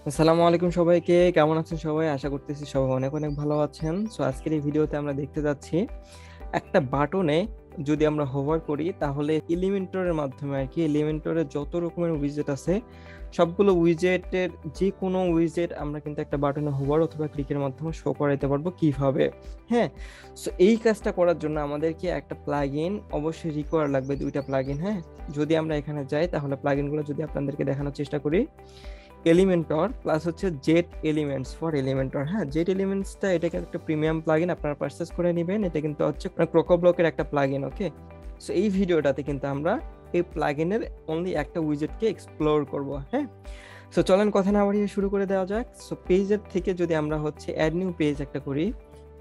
আসসালামু আলাইকুম সবাইকে, কেমন আছেন সবাই? আশা করতেছি সবাই অনেক অনেক ভালো আছেন। সো আজকের এই ভিডিওতে আমরা দেখতে যাচ্ছি একটা বাটনে যদি আমরা হোভার করি তাহলে এলিমেন্টরের মাধ্যমে আর কি এলিমেন্টরের যত রকমের উইজেট আছে সবগুলো উইজেটের যে কোনো উইজেট আমরা কিন্তু একটা বাটনে হোভার অথবা ক্লিকের মাধ্যমে শো করাইতে পারবো কিভাবে। হ্যাঁ, সো এই কাজটা করার জন্য আমাদেরকে একটা প্লাগইন অবশ্যই রিকোয়ার লাগবে, দুইটা প্লাগইন। হ্যাঁ, যদি আমরা এখানে যাই তাহলে প্লাগইনগুলো যদি আপনাদেরকে দেখানোর চেষ্টা করি, এলিমেন্টর প্লাস হচ্ছে জেট এলিমেন্টস ফর এলিমেন্টর। হ্যাঁ, জেট এলিমেন্টসটা এটাকে একটা প্রিমিয়াম প্লাগইন, আপনারা পারচেজ করে নেবেন। এটা কিন্তু হচ্ছে ক্রোকোব্লকের একটা প্লাগইন। ওকে, সো এই ভিডিওটাতে কিন্তু আমরা এই প্লাগইনের অনলি একটা উইজেটকে এক্সপ্লোর করব। হ্যাঁ, সো চলেন কথা না বাড়িয়ে শুরু করে দেওয়া যাক। সো পেজের থেকে যদি আমরা হচ্ছে অ্যাড নিউ পেজ একটা করি,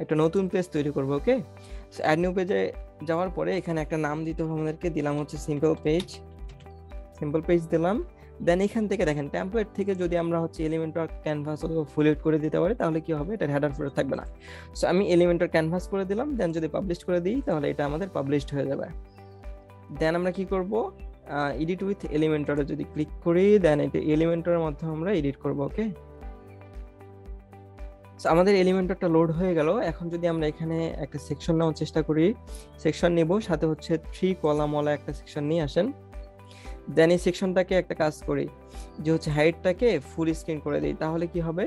একটা নতুন পেজ তৈরি করব। ওকে, সো অ্যাড নিউ পেজে যাওয়ার পরে এখানে একটা নাম দিতে হবে আমাদেরকে। দিলাম হচ্ছে সিম্পল পেজ দিলাম। দেন এখান থেকে দেখেন টেমপ্লেট থেকে যদি আমরা হচ্ছে এলিমেন্টর ক্যানভাস অথবা ফুল এড করে দিতে পারি তাহলে কি হবে, এটা হেডার ফুটার থাকবে না। সো আমি এলিমেন্টর ক্যানভাস করে দিলাম, দেন যদি পাবলিশ করে দিই তাহলে এটা আমাদের পাবলিশড হয়ে যাবে। দেন আমরা কি করব, এডিট উইথ এলিমেন্টরে যদি ক্লিক করি, দেন এটা এলিমেন্টরের মাধ্যমে আমরা এডিট করব। ওকে, সো আমাদের এলিমেন্টরটা লোড হয়ে গেল। এখন যদি আমরা এখানে একটা সেকশন নেওয়ার চেষ্টা করি, সেকশন নিব, সাথে হচ্ছে 3 কলাম ওয়ালা একটা সেকশন নিয়ে আসেন। দেন এই সেকশনটাকে একটা কাজ করি যে হচ্ছে হাইটটাকে ফুল স্ক্রিন করে দিই, তাহলে কি হবে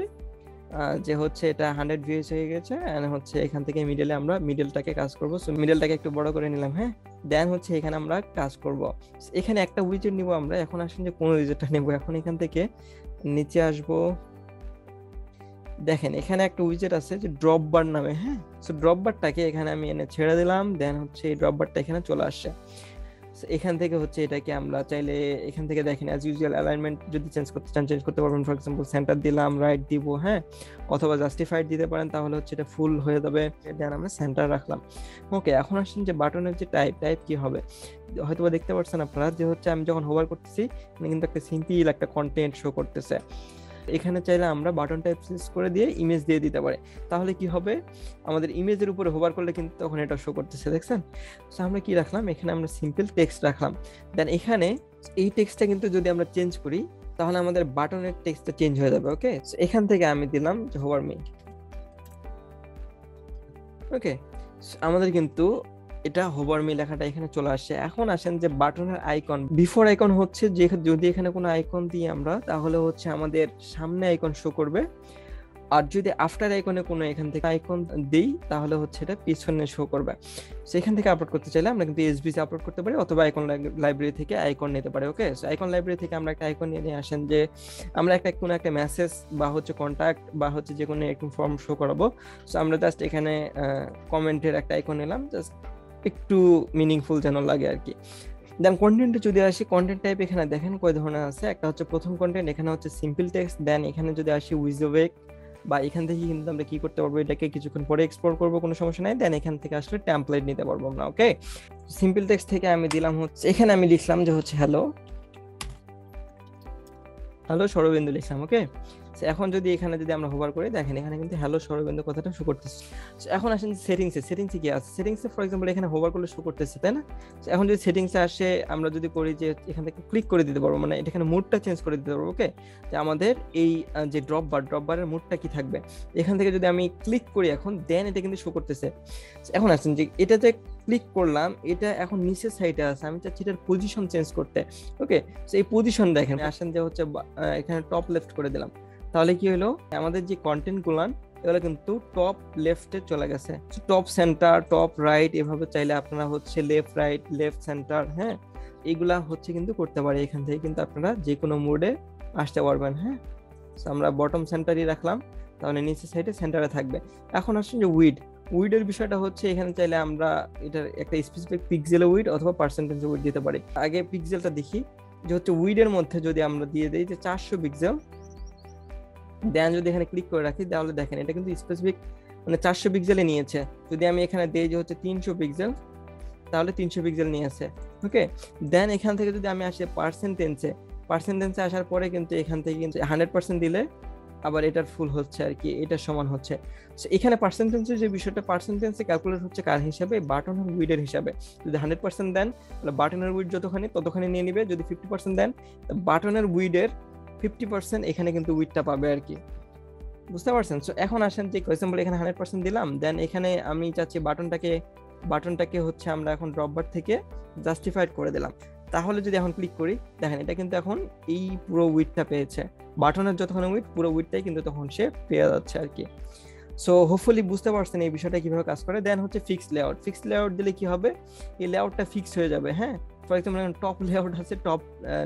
যে হচ্ছে এটা 100 ভিউজ হয়ে গেছে। এন্ড হচ্ছে এখান থেকে মিডলে আমরা মিডলটাকে কাজ করব। সো মিডলটাকে একটু বড় করে নিলাম। হ্যাঁ, দেন হচ্ছে এখানে আমরা কাজ করব, এখানে একটা উইজেট নিব আমরা। এখন আসেন যে কোন উইজেটটা নেব, এখন এখান থেকে নিচে আসব। দেখেন এখানে একটা উইজেট আছে যে ড্রপ বার নামে। হ্যাঁ, সো ড্রপ বারটাকে এখানে আমি এনে ছেড়ে দিলাম। দেন হচ্ছে এই ড্রপ বারটা এখানে চলে আসছে। এখান থেকে হচ্ছে এটাকে আমরা চাইলে এখান থেকে দেখেন অ্যাজ ইউজুয়াল অ্যালাইনমেন্ট যদি চেঞ্জ করতে চান চেঞ্জ করতে পারবেন। ফর এক্সাম্পল সেন্টার দিলাম, রাইট দিব, হ্যাঁ, অথবা জাস্টিফাইড দিতে পারেন, তাহলে হচ্ছে এটা ফুল হয়ে যাবে। দেন আমরা সেন্টার রাখলাম। ওকে, এখন আসেন যে বাটনের যে টাইপ কি হবে। হয়তোবা দেখতে পাচ্ছেন আপনারা যে হচ্ছে আমি যখন হোভার করতেছি কিন্তু একটা সিম্পল একটা কন্টেন্ট শো করতেছে। এখানে চাইলে আমরা বাটন টাইপ সিলেক্ট করে দিয়ে ইমেজ দিয়ে দিতে পারি, তাহলে কি হবে, আমাদের ইমেজের উপরে হোভার করলে কিন্তু তখন এটা শো করতেছে, দেখছেন। সো আমরা কি রাখলাম, এখানে আমরা সিম্পল টেক্সট রাখলাম। দেন এখানে এই টেক্সটটা কিন্তু যদি আমরা চেঞ্জ করি তাহলে আমাদের বাটনের টেক্সটটা চেঞ্জ হয়ে যাবে। ওকে, সো এখান থেকে আমি দিলাম যে হোভার মি। ওকে, আমাদের কিন্তু এটা হোভার মি লেখাটা এখানে চলে আসছে। এখন আসেন যে বাটনের আইকন, বিফোর আইকন হচ্ছে যে যদি এখানে কোনো আইকন দিই আমরা তাহলে হচ্ছে আমাদের সামনে আইকন শো করবে, আর যদি আফটার আইকনে কোনো এখান থেকে আইকন দেই তাহলে হচ্ছে এটা পিছনে শো করবে। সেখান থেকে আপলোড করতে চাইলে আমরা কিন্তু এসবিসি আপলোড করতে পারি অথবা আইকন লাইব্রেরি থেকে আইকন নিতে পারি। ওকে, সো আইকন লাইব্রেরি থেকে আমরা একটা আইকন নিয়ে আসেন যে আমরা কোনো একটা মেসেজ বা হচ্ছে কন্ট্যাক্ট বা হচ্ছে যে কোনো একটা ফর্ম শো করাবো। সো আমরা জাস্ট এখানে কমেন্টের একটা আইকন নিলাম, জাস্ট একটু মিনিংফুল যেন লাগে আর কি। দেন কন্টেন্টে যদি আসি, কন্টেন্ট টাইপ এখানে দেখেন কয় ধরনের আছে। একটা হচ্ছে প্রথম কন্টেন্ট, এখানে হচ্ছে সিম্পল টেক্সট। দেন এখানে যদি আসি উইজওয়েক, বা এখান থেকে কিন্তু আমরা কি করতে পারবো, এটাকে কিছুক্ষণ পরে এক্সপ্লোর করবো, কোনো সমস্যা নাই। দেন এখান থেকে আসলে টেমপ্লেট নিতে পারবো আমরা। ওকে, সিম্পল টেক্সট থেকে আমি দিলাম হচ্ছে, এখানে আমি লিখলাম যে হচ্ছে হ্যালো সৌরবিন্দু লিখলাম। ওকে, এখন যদি এখানে যদি আমরা হোভার করি, দেখেন এখানে কিন্তু হ্যালো সৌরবিন্দু কথাটা শো করতেছে। এখন আসেন সেটিংসে কি আছে, সেটিংসে ফর এক্সাম্পল এখানে হোভার করলে শো করতেছে, তাই না। এখন যদি সেটিংসে আসে আমরা যদি করি যে এখান থেকে ক্লিক করে দিতে পারবো, মানে এখানে মুডটা চেঞ্জ করে দিতে পারবো। ওকে, যে আমাদের এই যে ড্রপ বারের মুডটা কি থাকবে, এখান থেকে যদি আমি ক্লিক করি এখন, দেন এটা কিন্তু শো করতেছে। এখন আসেন যে এটাতে ক্লিক করলাম, এটা এখন নিচের সাইডে আছে, আমি চাচ্ছি এটার পজিশন চেঞ্জ করতে। ওকে, সো এই পজিশন দেখেন আসেন যে হচ্ছে এখানে টপ লেফট করে দিলাম, তাহলে কি হলো, আমাদের যে কন্টেন্ট গুলান এগুলো কিন্তু টপ লেফটে চলে গেছে। টপ সেন্টার, টপ রাইট, এভাবে চাইলে আপনারা হচ্ছে লেফট রাইট, লেফট সেন্টার, হ্যাঁ, এইগুলা হচ্ছে কিন্তু করতে পারি। এখান থেকে কিন্তু আপনারা যে কোনো মোডে আসতে পারবেন। হ্যাঁ, আমরা বটম সেন্টারই রাখলাম, তাহলে নিচের সাইডে সেন্টারে থাকবে। এখন আসছে যে উইডের বিষয়টা হচ্ছে, এখানে চাইলে আমরা এটার একটা স্পেসিফিক পিক্সেল উইড অথবা পার্সেন্টেজ উইড দিতে পারি। আগে পিক্সেলটা দেখি যে হচ্ছে উইডের মধ্যে যদি আমরা দিয়ে দিই যে 400 পিক্সেল, দেন যদি এখানে ক্লিক করে রাখি তাহলে দেখেন এটা কিন্তু স্পেসিফিক মানে 400 পিক্সেলে নিয়েছে। যদি আমি এখানে দেই যে হচ্ছে 300 পিক্সেল, তাহলে 300 পিক্সেল নিয়েছে। ওকে, দেন এখান থেকে যদি আমি আসি পার্সেন্টেন্সে আসার পরে কিন্তু এখান থেকে কিন্তু 100% দিলে আবার এটার ফুল হচ্ছে আর কি, এটার সমান হচ্ছে। এখানে পার্সেন্টেন্সের যে বিষয়টা, পার্সেন্টেন্সে ক্যালকুলেট হচ্ছে কার হিসাবে, বাটনের উইডের হিসাবে। যদি 100% দেন তাহলে বাটনের উইড যতখানি ততখানি নিয়ে নিবে, যদি 50% দেন বাটনের উইডের 50% এখানে কিন্তু উইডটা পাবে আর কি, বুঝতে পারছেন? সো এখন আসেন যে এক্সাম্পল এখানে 100% দিলাম, দেন এখানে আমি চাচ্ছি বাটনটাকে হচ্ছে আমরা এখন ড্রপ বার থেকে জাস্টিফাইড করে দিলাম। তাহলে যদি এখন ক্লিক করি, দেখেন এটা কিন্তু এখন এই পুরো উইডটা পেয়েছে, বাটনের যতক্ষণ উইড পুরো উইডটাই কিন্তু তখন সে পেয়ে যাচ্ছে আর কি। সো হোপফুলি বুঝতে পারছেন এই বিষয়টা কিভাবে কাজ করে। দেন হচ্ছে ফিক্সড লেআউট দিলে কি হবে, এই লেআউটটা ফিক্সড হয়ে যাবে। হ্যাঁ, ফর এক্সাম্পল টপ লেআউট আছে, টপ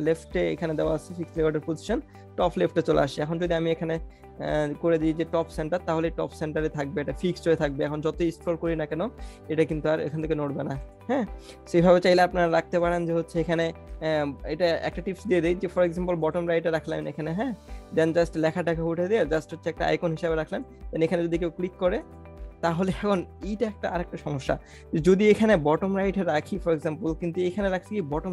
লেফটে এখানে দেওয়া আছে ফিক্সড লেআউটের পজিশন, টপ লেফটে চলে আসে। এখন যদি আমি এখানে করে দিই যে টপ সেন্টার, তাহলে টপ সেন্টারে থাকবে, এটা ফিক্সড হয়ে থাকবে। এখন যতই স্ক্রল করি না কেন এটা কিন্তু আর এখান থেকে নড়বে না। হ্যাঁ, সেইভাবে চাইলে আপনারা রাখতে পারেন যে হচ্ছে এখানে এটা একটা টিপস দিয়ে দিই যে ফর এক্সাম্পল বটম রাইটে রাখলাম এখানে, হ্যাঁ, দেন জাস্ট লেখাটাকে উঠে দিয়ে জাস্ট হচ্ছে একটা আইকন হিসাবে রাখলাম, দেন এখানে যদি কেউ ক্লিক করে তাহলে এখন এইটা একটা আরেকটা সমস্যা, যদি এখানে বটম রাইটে রাখি ফর এক্সাম্পল, কিন্তু এখানে রাখছি কি বটম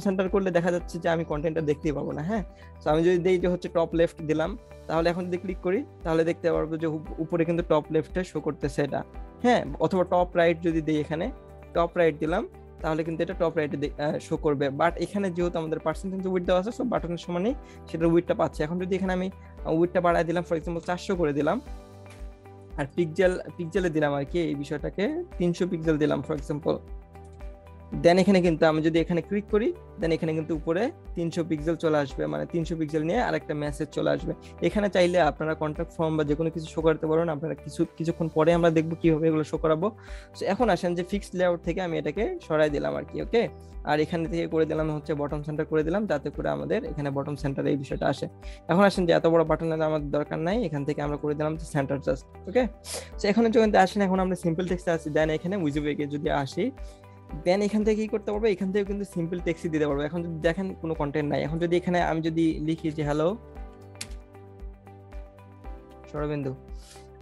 সেন্টার করলে দেখা যাচ্ছে যে আমি কন্টেন্টটা দেখতেই পাবো না। হ্যাঁ, তো আমি যদি দেই যে হচ্ছে টপ লেফট দিলাম, তাহলে এখন যদি ক্লিক করি তাহলে দেখতে পারবো যে উপরে কিন্তু টপ লেফটে শো করতেছে এটা। হ্যাঁ, অথবা টপ রাইট যদি দেই, এখানে টপ রাইট দিলাম তাহলে কিন্তু এটা টপ রাইটে শো করবে। বাট এখানে যেহেতু আমাদের পার্সেন্টেজ উইড দেওয়া আছে, সো বাটনের সমানই সেটার উইডটা পাচ্ছে। এখন যদি এখানে আমি উইডটা বাড়ায় দিলাম ফর এক্সাম্পল 400 করে দিলাম, আর পিক্সেলে দিলাম আর কি, এই বিষয়টাকে 300 পিক্সেল দিলাম ফর এক্সাম্পল, দেন এখানে কিন্তু আমি যদি এখানে ক্লিক করি, দেন এখানে কিন্তু উপরে 300 পিক্সেল চলে আসবে, মানে 300 পিক্সেল নিয়ে আরেকটা মেসেজ চলে আসবে। এখানে চাইলে আপনারা কন্ট্যাক্ট ফর্ম বা যে কোনো কিছু শো করতে পারেন, আপনারা কিছুক্ষণ পরে আমরা দেখবো কিভাবে এগুলো শো করাবো। সো এখন আসেন যে ফিক্সড লেআউট থেকে আমি এটাকে সরাই দিলাম আর কি, ওকে। আর এখানে থেকে করে দিলাম হচ্ছে বটম সেন্টার করে দিলাম, যাতে করে আমাদের এখানে বটম সেন্টারে এই বিষয়টা আসে। এখন আসেন যে এত বড় বাটনের আমাদের দরকার নাই, এখান থেকে আমরা করে দিলাম যে সেন্টার জাস্ট, ওকে। সো এখন যখন আসেন, এখন আমরা সিম্পল টেক্সটে আসি, দেন এখানে উইজুবেগে যদি আসি, দেন এখান থেকে কি করতে পারবো, এখান থেকে কিন্তু সিম্পল টেক্সটই দিতে পারবো। এখন যদি দেখেন কোনো কন্টেন্ট নাই, এখন যদি এখানে আমি যদি লিখি যে হ্যালো সৌরবিন্দু,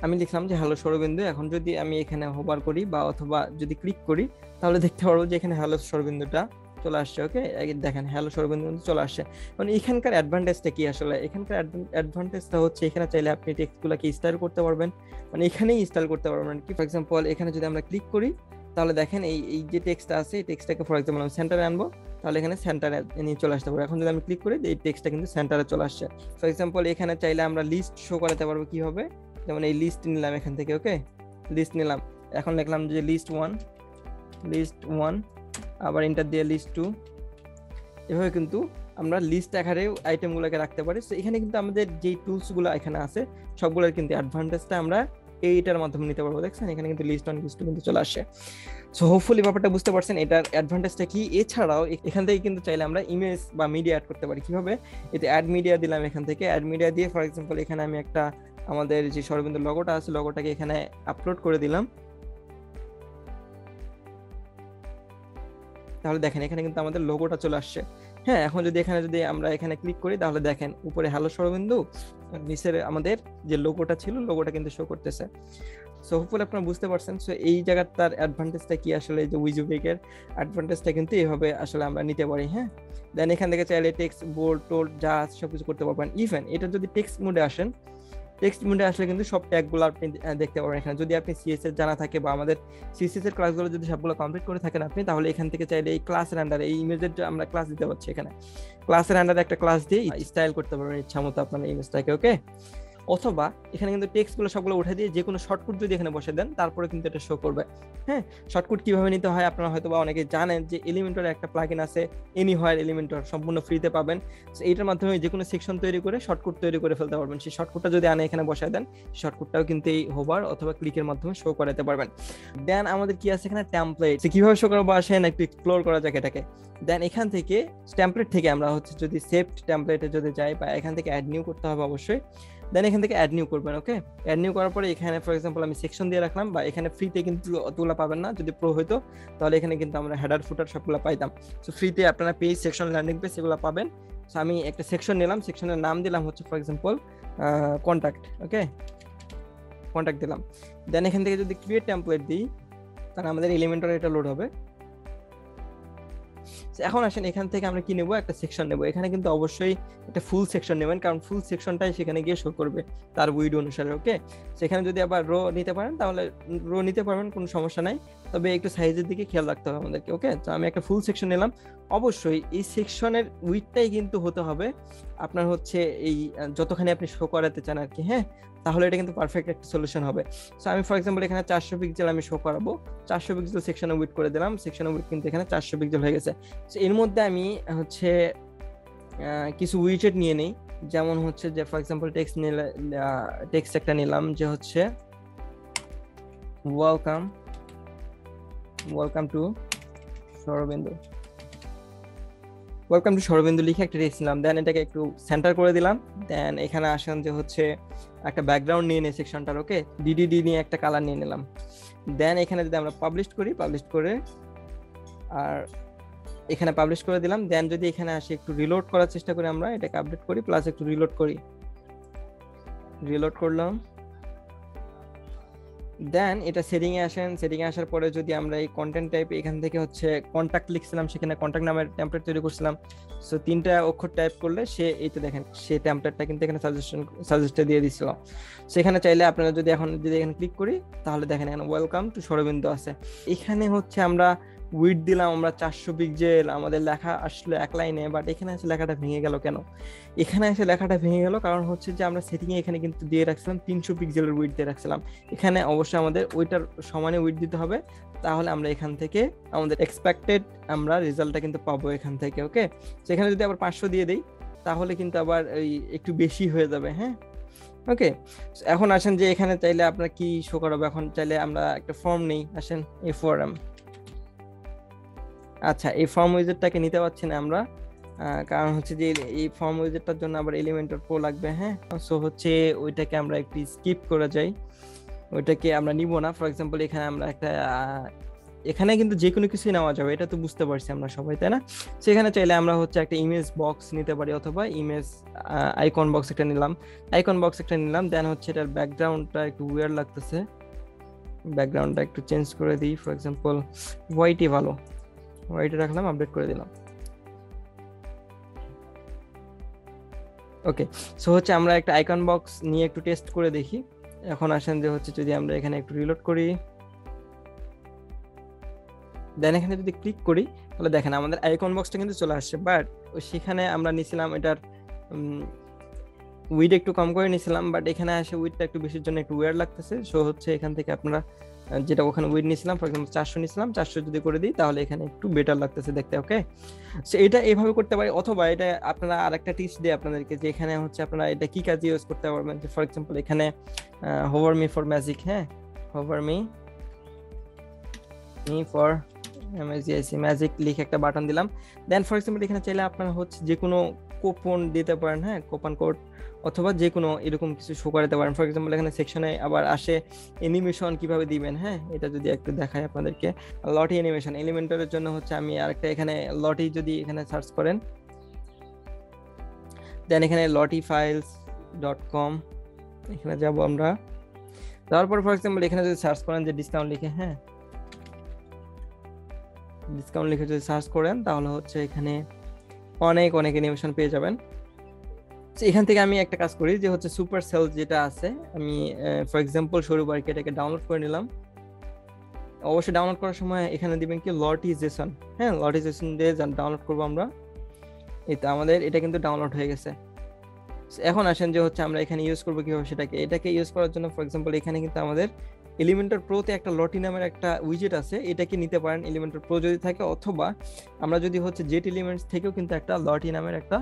আমি লিখলাম যে হ্যালো সৌরবিন্দু, এখন যদি আমি এখানে হোভার করি বা অথবা যদি ক্লিক করি, তাহলে দেখতে পারবো যে এখানে হ্যালো সৌরবিন্দুটা চলে আসছে, ওকে। দেখেন হ্যালো সৌরবিন্দু চলে আসছে। মানে এখানকার অ্যাডভান্টেজটা কি আসলে, এখানকার অ্যাডভান্টেজটা হচ্ছে এখানে চাইলে আপনি টেক্সটগুলোকে স্টাইল করতে পারবেন, মানে এখানেই স্টাইল করতে পারবেন কি। ফর এক্সাম্পল এখানে যদি আমরা ক্লিক করি, তাহলে দেখেন এই যে টেক্সটটা আছে, এই টেক্সটটাকে ফর এক্সাম্পল আমি সেন্টারে আনবো, তাহলে এখানে সেন্টারে নিয়ে চলে আসতে পারবো। এখন যদি আমি ক্লিক করি, এই টেক্সটটা কিন্তু সেন্টারে চলে আসছে। ফর এক্সাম্পল এখানে চাইলে আমরা লিস্ট শো করাতে পারবো কিভাবে, যেমন এই লিস্ট নিলাম এখান থেকে, ওকে, লিস্ট নিলাম, এখন লিখলাম যে লিস্ট ওয়ান, আবার এন্টার দিয়ে লিস্ট 2, এভাবে কিন্তু আমরা লিস্ট আকারে আইটেমগুলোকে রাখতে পারি। তো এখানে কিন্তু আমাদের যে টুলসগুলো এখানে আছে সবগুলোর কিন্তু অ্যাডভান্টেজটা আমরা এইটার মাধ্যমে নিতে পারবো। দেখছেন এখানে কিন্তু লিস্ট 1 লিস্ট 2 কিন্তু চলে আসে। সো হোপফুলি ব্যাপারটা বুঝতে পারছেন এটার অ্যাডভান্টেজটা কি। এছাড়াও এখান থেকে কিন্তু চাইলে আমরা ইমেজ বা মিডিয়া অ্যাড করতে পারি। কিভাবে, এতে অ্যাড মিডিয়া দিলাম, এখান থেকে অ্যাড মিডিয়া দিয়ে ফর এক্সাম্পল এখানে আমি একটা আমাদের যে সৌরবিন্দু লোগোটা আছে, লোগোটাকে এখানে আপলোড করে দিলাম, তাহলে দেখেন এখানে কিন্তু আমাদের লোগোটা চলে আসছে। হ্যাঁ, এখন যদি আমরা এখানে ক্লিক করি, তাহলে দেখেন উপরে হ্যালো সৌরবিন্দু, নিচের আমাদের যে লোগোটা ছিল লোগোটা কিন্তু শো করতেছে। সো হোপফুলি আপনারা বুঝতে পারছেন। সো এই জায়গাটার অ্যাডভান্টেজটা কি আসলে, যে উইজুবেগের অ্যাডভান্টেজটা কিন্তু এইভাবে আসলে আমরা নিতে পারি। হ্যাঁ, দেন এখান থেকে চাইলে টেক্সট বোল্ড টোল্ড যা সবকিছু করতে পারবেন। ইভেন এটা যদি টেক্সট মোডে আসেন, টেক্সট মোডে আসলে কিন্তু সব ট্যাগগুলো আপনি দেখতে পারবেন এখানে। যদি আপনি সিএসএস জানা থাকে বা আমাদের সিএসএস এর ক্লাসগুলো যদি সবগুলো কমপ্লিট করে থাকেন আপনি, তাহলে এখান থেকে চাইলে এই ক্লাসের আন্ডারে এই ইমেজের আমরা ক্লাস দিতে পারছি, এখানে ক্লাসের আন্ডারে একটা ক্লাস দিয়ে স্টাইল করতে পারবেন ইচ্ছা মতো আপনার ইমেজটাকে, ওকে। অথবা এখানে কিন্তু টেক্সটগুলো সবগুলো উঠে দিয়ে যে কোনো শর্টকাট যদি এখানে বসে দেন, তারপরে কিন্তু এটা শো করবে। হ্যাঁ, শর্টকাট কিভাবে নিতে হয় আপনারা হয়তো বা অনেকে জানেন যে এলিমেন্টর একটা প্লাগইন আছে, এনিহোয়ার এলিমেন্টর, সম্পূর্ণ ফ্রিতে পাবেন। এইটার মাধ্যমে যে কোনো সেকশন তৈরি করে শর্টকাট তৈরি করে ফেলতে পারবেন। সেই শর্টকাটটা যদি আনে এখানে বসায় দেন, শর্টকাটটাও কিন্তু এই হোভার অথবা ক্লিকের মাধ্যমে শো করাতে পারবেন। দেন আমাদের কি আছে এখানে টেমপ্লেট, কিভাবে শো করবো আসেন একটু এক্সপ্লোর করা যাক এটাকে। দেন এখান থেকে টেমপ্লেট থেকে আমরা হচ্ছে যদি সেভড টেমপ্লেটে যদি যাই, বা এখান থেকে অ্যাড নিউ করতে হবে অবশ্যই, দেন এখান থেকে অ্যাড নিউ করবেন, ওকে। অ্যাড নিউ করার পরে এখানে ফর এক্সাম্পল আমি সেকশন দিয়ে রাখলাম, বা এখানে ফ্রিতে কিন্তু অতগুলো পাবেন না, যদি প্রো হইতো তাহলে এখানে কিন্তু আমরা হেডার ফুটার সবগুলো পাইতাম। সো ফ্রিতে আপনারা পেজ, সেকশন, ল্যান্ডিং পেজ এগুলো পাবেন। সো আমি একটা সেকশন নিলাম, সেকশনের নাম দিলাম হচ্ছে for example contact, okay, contact দিলাম। দেন এখান থেকে যদি ক্রিয়েট টেমপ্লেট দিই, তাহলে আমাদের এলিমেন্টর এটা লোড হবে। এখন আসেন এখান থেকে আমরা কি নেব, একটা সেকশন নেব। এখানে কিন্তু অবশ্যই একটা ফুল সেকশন নেবেন, কারণ ফুল সেকশনটাই সেখানে গিয়ে শো করবে তার উইড অনুসারে। ওকে, সেখানে যদি আবার রো নিতে পারেন তাহলে রো নিতে পারবেন, কোনো সমস্যা নাই, তবে একটু সাইজের দিকে খেয়াল রাখতে হবে আমাদেরকে। ওকে, তো আমি একটা ফুল সেকশন নিলাম। অবশ্যই এই সেকশনের উইডটাই কিন্তু হতে হবে আপনার হচ্ছে এই যতখানি আপনি শো করাতে চান আর কি। হ্যাঁ, তাহলে এটা কিন্তু পারফেক্ট একটা সলিউশন হবে। সো আমি ফর এক্সাম্পল এখানে 400 পিক্সেল আমি শো করাবো, 400 পিক্সেল সেকশনে উইড করে দিলাম, সেকশনে উইড কিন্তু এখানে 400 পিক্সেল হয়ে গেছে। সো এর মধ্যে আমি হচ্ছে কিছু উইডজেট নিয়ে নেই, যেমন হচ্ছে যে ফর এক্সাম্পল টেক্সট নিলে, টেক্সট একটা নিলাম যে হচ্ছে welcome to SoroBindu, welcome to SoroBindu লিখে একটা টেক্সট নিলাম। দেন এটাকে একটু সেন্টার করে দিলাম। দেন এখানে আসেন যে হচ্ছে একটা ব্যাকগ্রাউন্ড নিয়ে নিই সেকশনটার। ওকে, ডিডিডি নিয়ে একটা কালার নিয়ে নিলাম। দেন এখানে যদি আমরা পাবলিশ করে আর এখানে পাবলিশ করে দিলাম। দেন যদি এখানে আসি একটু রিলোড করার চেষ্টা করি, আমরা এটাকে আপডেট করি প্লাস একটু রিলোড করলাম। দেন এটা সেটিং এ আসেন, সেটিং এ আসার পরে যদি আমরা এই কন্টেন্ট টাইপ এখান থেকে হচ্ছে কন্টাক্ট লিখছিলাম, সেখানে কন্টাক্ট নামের টেমপ্লেট তৈরি করছিলাম। সো 3টা অক্ষর টাইপ করলে সে এই তো দেখেন সেই টেমপ্লেটটা কিন্তু এখানে সাজেস্টে দিয়ে দিছিল। সেখানে চাইলে আপনারা যদি এখানে ক্লিক করি তাহলে দেখেন এখানে ওয়েলকাম টু SoroBindu আছে। এখানে হচ্ছে আমরা উইড দিলাম আমরা 400 পিক্সেল, আমাদের লেখা আসলে এক লাইনে, বাট এখানে এসে লেখাটা ভেঙে গেল কেন? এখানে এসে লেখাটা ভেঙে গেল কারণ হচ্ছে যে আমরা সেটিং এ এখানে কিন্তু দিয়ে রাখছিলাম 300 পিক্সেলের উইড দিয়ে রাখছিলাম। এখানে অবশ্যই আমাদের ওইটার সমানে উইড দিতে হবে, তাহলে আমরা এখান থেকে আমাদের এক্সপেক্টেড আমরা রেজাল্টটা কিন্তু পাবো এখান থেকে। ওকে, সেখানে যদি আবার 500 দিয়ে দেই তাহলে কিন্তু আবার এই একটু বেশি হয়ে যাবে। হ্যাঁ, ওকে, এখন আসেন যে এখানে চাইলে আপনার কি শো করাবো। এখন চাইলে আমরা একটা ফর্ম নেই, আসেন এই ফর্ম। আচ্ছা, এই ফর্ম উইজেটটাকে নিতে পারছি না আমরা, কারণ হচ্ছে যে এই ফর্ম উইজেটটার জন্য আবার এলিমেন্টর প্রো লাগবে। হ্যাঁ, সো হচ্ছে ওইটাকে আমরা একটু স্কিপ করে যাই, ওইটাকে আমরা নিব না। ফর এক্সাম্পল এখানে আমরা একটা এখানে কিন্তু যে কোনো কিছুই নেওয়া যাবে, এটা তো বুঝতে পারছি আমরা সবাই, তাই না? সেখানে চাইলে আমরা হচ্ছে একটা ইমেজ বক্স নিতে পারি, অথবা ইমেজ আইকন বক্স একটা নিলাম। দেন হচ্ছে এটার ব্যাকগ্রাউন্ডটা একটু উইয়ার্ড লাগতেছে, ব্যাকগ্রাউন্ডটা একটু চেঞ্জ করে দিই। ফর এক্সাম্পল হোয়াইটই ভালো, হোয়াইটে রাখলাম, আপডেট করে দিলাম। ওকে, সো হচ্ছে আমরা একটা আইকন বক্স নিয়ে একটু টেস্ট করে দেখি। এখন আসেন যে হচ্ছে যদি আমরা এখানে একটু রিলোড করি, দেন এখানে যদি ক্লিক করি তাহলে দেখেন আমাদের আইকন বক্সটা কিন্তু চলে আসছে, বাট সেখানে আমরা নিছিলাম এটার উইড একটু কম করে নিছিলাম, বাট এখানে আসে উইডটা একটু বেশির জন্য একটু ওয়্যার্ড লাগতেছে। সো হচ্ছে এখান থেকে আপনারা যেটা ওখানে উইড নিছিলাম, ফর এক্সাম্পল 400 নিছিলাম, 400 যদি করে দিই তাহলে এখানে একটু বেটার লাগতেছে দেখতে। ওকে, সো এটা এইভাবে করতে পারি, অথবা এটা আপনারা আরেকটা টিপস দিই আপনাদেরকে, যে এখানে হচ্ছে আপনারা এটা কি কাজে ইউজ করতে পারবেন। ফর এক্সাম্পল এখানে হোভার মি ফর ম্যাজিক, হ্যাঁ, হোভার মি ফর ম্যাজিক লিখে একটা বাটন দিলাম। দেন ফর এক্সাম্পল এখানে চাইলে আপনারা হচ্ছে যে কোনো কুপন দিতে পারেন, হ্যাঁ, কুপন কোড, অথবা যে কোনো এরকম কিছু শো করাতে পারেন। ফর এক্সাম্পল এখানে সেকশনে আবার আসে অ্যানিমেশন কিভাবে দিবেন। হ্যাঁ, এটা যদি একটু দেখাই আপনাদেরকে, লটি অ্যানিমেশন এলিমেন্টরের জন্য হচ্ছে আমি আরেকটা এখানে লটি যদি এখানে সার্চ করেন, দেন এখানে lotifiles.com এখানে যাব আমরা। তারপর ফর এক্সাম্পল এখানে যদি সার্চ করেন যে ডিসকাউন্ট লিখে, হ্যাঁ, ডিসকাউন্ট লিখে যদি সার্চ করেন তাহলে হচ্ছে এখানে অনেক অ্যানিমেশন পেয়ে যাবেন। এখান থেকে আমি একটা কাজ করি যে হচ্ছে সুপার সেল যেটা আছে, আমি ফর এক্সাম্পল SoroBindu এটাকে ডাউনলোড করে নিলাম। অবশ্যই ডাউনলোড করার সময় এখানে দিবেন কি লটিজেশন, হ্যাঁ, লটিজেশন দিয়ে ডাউনলোড করবো আমরা। এই তো আমাদের এটা কিন্তু ডাউনলোড হয়ে গেছে। এখন আসেন যে হচ্ছে আমরা এখানে ইউজ করবো কিভাবে সেটাকে। এটাকে ইউজ করার জন্য ফর এক্সাম্পল এখানে কিন্তু আমাদের এলিমেন্টর প্রোতে একটা লটি নামের একটা উইজেট আছে, এটাকে নিতে পারেন এলিমেন্টর প্রো যদি থাকে, অথবা আমরা যদি হচ্ছে জেট এলিমেন্টস থেকেও কিন্তু একটা লটি নামের একটা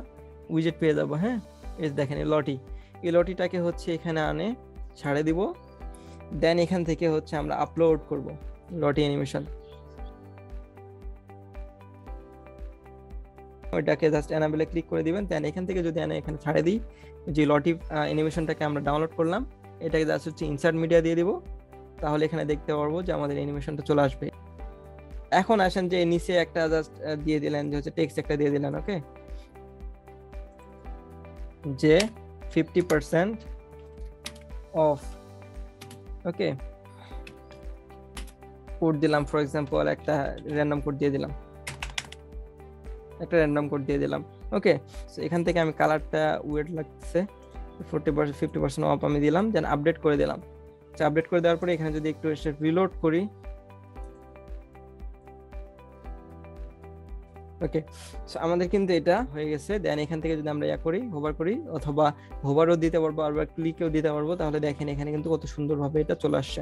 উইজেট পেয়ে যাবো। হ্যাঁ, এই দেখেন এই লটিটাকে হচ্ছে এখানে আনে ছাড়ে দিব। দেন এখান থেকে হচ্ছে আমরা আপলোড করব লটি অ্যানিমেশন, ওইটাকে জাস্ট এনাবেলে ক্লিক করে দিবেন। দেন এখান থেকে যদি আমি এখানে ছাড়ে দিই, যে লটি অ্যানিমেশনটাকে আমরা ডাউনলোড করলাম, এটাকে জাস্ট হচ্ছে ইনসার্ট মিডিয়া দিয়ে দিব, তাহলে এখানে দেখতে পারবো যে আমাদের অ্যানিমেশনটা চলে আসবে। এখন আসেন যে নিচে একটা জাস্ট দিয়ে দিলেন যে হচ্ছে টেক্সট একটা দিয়ে দিলেন, ওকে, যে 50% অফ, ওকে, কোড দিলাম, ফর এক্সাম্পল একটা র্যান্ডম কোড দিয়ে দিলাম। একটা র্যান্ডম কোড দিয়ে দিলাম। ওকে, সো এখান থেকে আমি কালারটা ওয়েট লাগছে 40% 50% অফ আমি দিলাম, দেন আপডেট করে দিলাম। আপডেট করে দেওয়ার পরে এখানে যদি একটু এসে রিলোড করি, ওকে, সো আমাদের কিন্তু এটা হয়ে গেছে। দেন এখান থেকে যদি আমরা করি, হোভার করি, অথবা হোভারও দিতে পারবো আর ক্লিকও দিতে পারবো, তাহলে দেখেন এখানে কিন্তু কত সুন্দরভাবে এটা চলে আসছে।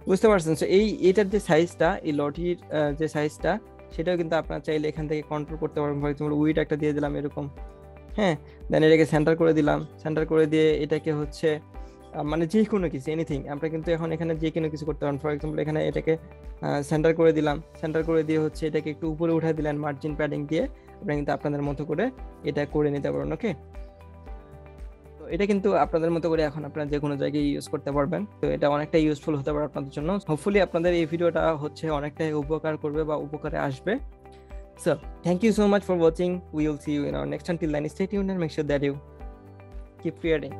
বুঝতে পারছেন? সো এটার যে সাইজটা, এই লটির যে সাইজটা, সেটাও কিন্তু আপনারা চাইলে এখান থেকে কন্ট্রোল করতে পারবেন। ফর এক্সাম্পল উইড একটা দিয়ে দিলাম এরকম, হ্যাঁ, দেন এটাকে সেন্টার করে দিলাম। সেন্টার করে দিয়ে এটাকে হচ্ছে মানে যে কোনো কিছু এনিথিং আমরা কিন্তু এখন এখানে যে কোনো কিছু করতে পারেন। ফর এক্সাম্পল এখানে এটাকে সেন্টার করে দিলাম, সেন্টার করে দিয়ে হচ্ছে এটাকে একটু উপরে উঠাই দিলেন মার্জিন প্যাডিং দিয়ে, আপনারা কিন্তু আপনাদের মতো করে এটা করে নিতে পারেন। ওকে, তো এটা কিন্তু আপনাদের মতো করে এখন আপনারা যে কোনো জায়গায় ইউজ করতে পারবেন। তো এটা অনেকটা ইউজফুল হতে পারে আপনাদের জন্য। হোপফুলি আপনাদের এই ভিডিওটা হচ্ছে অনেকটাই উপকার করবে বা উপকারে আসবে। So thank you so much for watching. We will see you in our next. Until then, stay tuned and make sure that you keep creating.